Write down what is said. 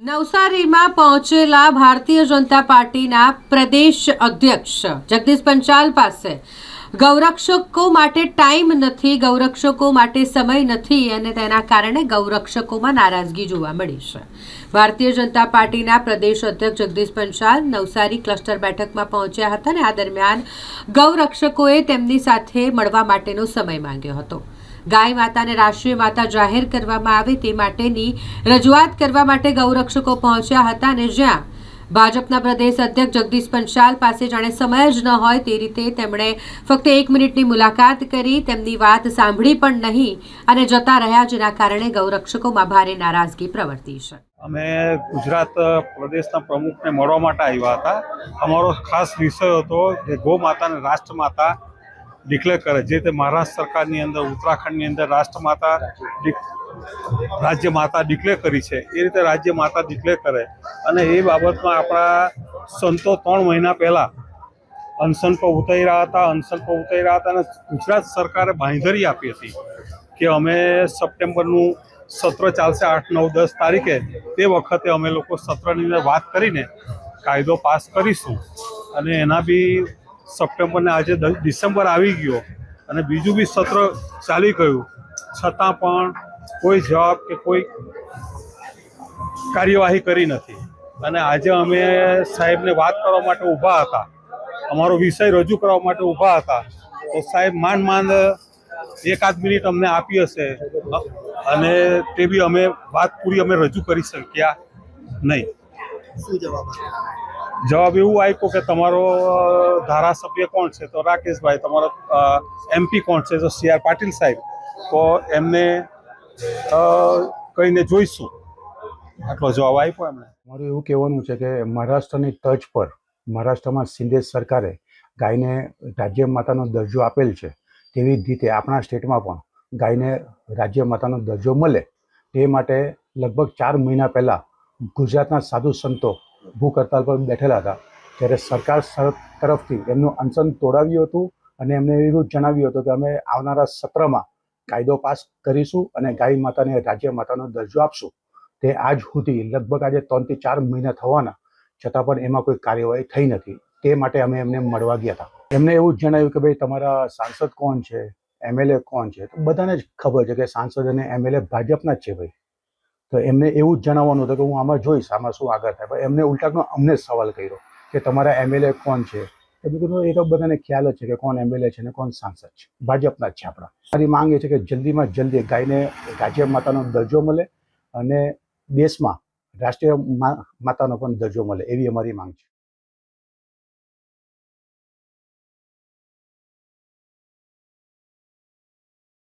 નવસારીમાં પહોંચેલા ભારતીય જનતા પાર્ટીના પ્રદેશ અધ્યક્ષ જગદીશ પંચાલ પાસે ગૌરક્ષકો માટે ટાઈમ નથી, ગૌરક્ષકો માટે સમય નથી અને તેના કારણે ગૌરક્ષકોમાં નારાજગી જોવા મળી છે। ભારતીય જનતા પાર્ટીના પ્રદેશ અધ્યક્ષ જગદીશ પંચાલ નવસારી ક્લસ્ટર બેઠકમાં પહોંચ્યા હતા અને આ દરમિયાન ગૌરક્ષકોએ તેમની સાથે મળવા માટેનો સમય માંગ્યો હતો। ગાય માતાને રાષ્ટ્રીય માતા જાહેર કરવામાં આવે તે માટેની રજૂઆત કરવા માટે ગૌરક્ષકો પહોંચ્યા હતા અને જ્યાં ભાજપના પ્રદેશ અધ્યક્ષ જગદીશ પંચાલ પાસે જાણે સમય જ ન હોય તે રીતે તેમણે ફક્ત 1 મિનિટની મુલાકાત કરી, તેમની વાત સાંભળી પણ નહીં અને જતા રહ્યા, જેના કારણે ગૌરક્ષકોમાં ભારે નારાજગી પ્રવર્તી છે। અમે ગુજરાત પ્રદેશના પ્રમુખને મળવા માટે આવ્યા હતા। અમારો ખાસ વિષય હતો કે ગૌ માતાને રાષ્ટ્રમાતા ડિક્લેર કરે, જે તે મહારાષ્ટ્ર સરકારની અંદર ઉત્તરાખંડની અંદર રાષ્ટ્રમાતા રાજ્ય માતા ડિક્લેર કરી છે, એ રીતે રાજ્ય માતા ડિક્લેર કરે અને એ બાબતમાં આપણા સંતો 3 મહિના પહેલાં અનશન પર ઉતર્યા હતા અને ગુજરાત સરકારે બાંહેધરી આપી હતી કે અમે સપ્ટેમ્બરનું સત્ર ચાલશે 8, 9, 10 તારીખે, તે વખતે અમે લોકો સત્રની અંદર વાત કરીને કાયદો પાસ કરીશું અને એના બી સપ્ટેમ્બરને આજે ડિસેમ્બર આવી ગયો અને બીજું બી સત્ર ચાલી ગયું, છતાં પણ કોઈ જવાબ કે કોઈ કાર્યવાહી કરી નથી અને આજે અમે સાહેબને વાત કરવા માટે ઊભા હતા, અમારો વિષય રજૂ કરવા માટે ઊભા હતા, તો સાહેબ માંડ 1-8 મિનિટ અમને આપી હશે અને તે બી અમે વાત પૂરી અમે રજૂ કરી શક્યા નહીં। શું જવાબ એવું આપ્યો કે તમારો ધારાસભ્ય કોણ છે, તો રાકેશભાઈ, તમારો MP કોણ છે, તો CR પાટીલ સાહેબ, તો એમને કહીને જોઈશું, આટલો જવાબ આપ્યો એમણે। મારું એવું કહેવાનું છે કે મહારાષ્ટ્રની તર્જ પર મહારાષ્ટ્રમાં શિંદે સરકારે ગાયને રાજ્ય માતાનો દરજ્જો આપેલ છે, તેવી જ રીતે આપણા સ્ટેટમાં પણ ગાયને રાજ્ય માતાનો દરજ્જો મળે તે માટે લગભગ 4 મહિના પહેલાં ગુજરાતના સાધુ સંતો ભૂખ હડતાલ પર બેઠેલા હતા, ત્યારે સરકાર તરફથી એમનું અનશન તોડાવ્યું હતું અને એમને એવું જણાવ્યું હતું કે અમે આવનારા સત્રમાં કાયદો પાસ કરીશું અને ગાય માતાને રાજ્ય માતાનો દરજ્જો આપશું। તે આજ સુધી લગભગ આજે 3 થી 4 મહિના થવાના છતાં પણ એમાં કોઈ કાર્યવાહી થઈ નથી, તે માટે અમે એમને મળવા ગયા હતા। એમને એવું જ જણાવ્યું કે ભાઈ તમારા સાંસદ કોણ છે, MLA કોણ છે, તો બધાને જ ખબર છે કે સાંસદ અને MLA ભાજપના જ છે ભાઈ, તો એમને એવું જ જણાવવાનું હતું કે હું આમાં જોઈશ આમાં શું આગળ થાય, પણ એમને ઉલટાનો અમને સવાલ કર્યો કે તમારા MLA કોણ છે, તો મેં કીધું એ તો બધાને ખ્યાલ જ છે કે કોણ MLA છે અને કોણ સાંસદ છે, ભાજપના જ છે આપણા। મારી માંગ એ છે કે જલ્દીમાં જલ્દી ગાયને રાજ્ય માતાનો દરજ્જો મળે અને દેશમાં રાષ્ટ્રીય માતાનો પણ દરજ્જો મળે, એવી અમારી માંગ છે।